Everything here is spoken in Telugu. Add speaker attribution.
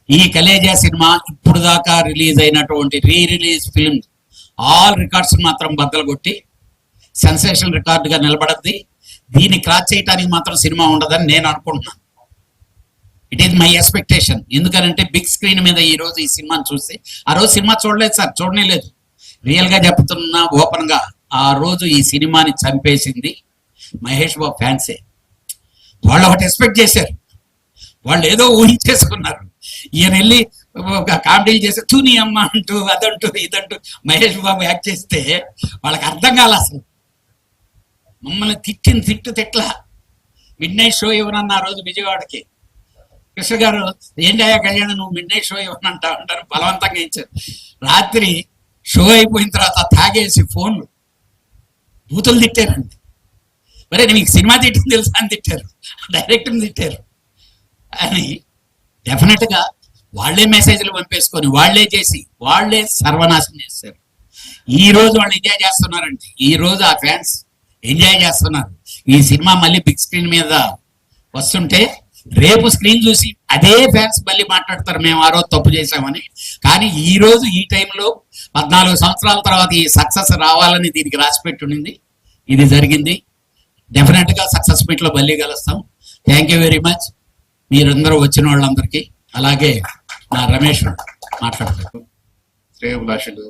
Speaker 1: ఈ కలేజా సినిమా ఇప్పుడు దాకా రిలీజ్ అయినటువంటి రిలీజ్ ఫిల్మ్ ఆల్ రికార్డ్స్ మాత్రం బద్దలు కొట్టి సెన్సేషన్ రికార్డుగా నిలబడద్ది. దీన్ని క్రాస్ చేయడానికి మాత్రం సినిమా ఉండదని నేను అనుకుంటున్నాను. It is my expectation. ఎందుకనంటే బిగ్ స్క్రీన్ మీద ఈ రోజు ఈ సినిమాని చూసి, ఆ రోజు సినిమా చూడలేదు సార్, చూడలేదు. రియల్ గా చెప్తున్నా ఓపెన్ గా, ఆ రోజు ఈ సినిమాని చంపేసింది మహేష్ బాబు ఫ్యాన్సే. వాళ్ళు ఒకటి ఎక్స్పెక్ట్ చేశారు, వాళ్ళు ఏదో ఊహించేసుకున్నారు. ఈయన వెళ్ళి ఒక కామెడీలు చేస్తే తూని అమ్మ అంటూ అదంటూ ఇదంటూ మహేష్ బాబు యాక్ట్ చేస్తే వాళ్ళకి అర్థం కాల. అసలు మమ్మల్ని తిట్ల మిడ్ నైట్ షో ఇవ్వనన్న ఆ రోజు విజయవాడకి కృష్ణ గారు, ఏంటయ్యా కళ్యాణ్ నువ్వు మిడ్ నైట్ షో ఇవ్వనంటా అంటారు, బలవంతంగా ఇచ్చారు. రాత్రి షో అయిపోయిన తర్వాత తాగేసి ఫోన్లు బూతులు తిట్టారండి. మరి మీకు సినిమా తిట్టింది తెలుసా అని తిట్టారు, డైరెక్ట్ని తిట్టారు. అని డెఫినెట్గా వాళ్లే మెసేజ్లు పంపేసుకొని వాళ్లే చేసి వాళ్లే సర్వనాశనం చేశారు. ఈ రోజు వాళ్ళు ఎంజాయ్ చేస్తున్నారండి. ఈ రోజు ఆ ఫ్యాన్స్ ఎంజాయ్ చేస్తున్నారు. ఈ సినిమా మళ్ళీ బిగ్ స్క్రీన్ మీద వస్తుంటే రేపు స్క్రీన్ చూసి అదే ఫ్యాన్స్ మళ్ళీ మాట్లాడతారు, మేము ఆ రోజు తప్పు చేశామని. కానీ ఈ రోజు ఈ టైంలో 14 సంవత్సరాల తర్వాత ఈ సక్సెస్ రావాలని దీనికి రాసి పెట్టుండింది. ఇది జరిగింది. డెఫినెట్ గా సక్సెస్ మీట్ లో మళ్ళీ కలుస్తాం. థ్యాంక్ యూ వెరీ మచ్ మీరందరూ వచ్చిన వాళ్ళందరికీ. అలాగే నా రమేష్ మాట్లాడతారు.
Speaker 2: శ్రేయోభిలాషులు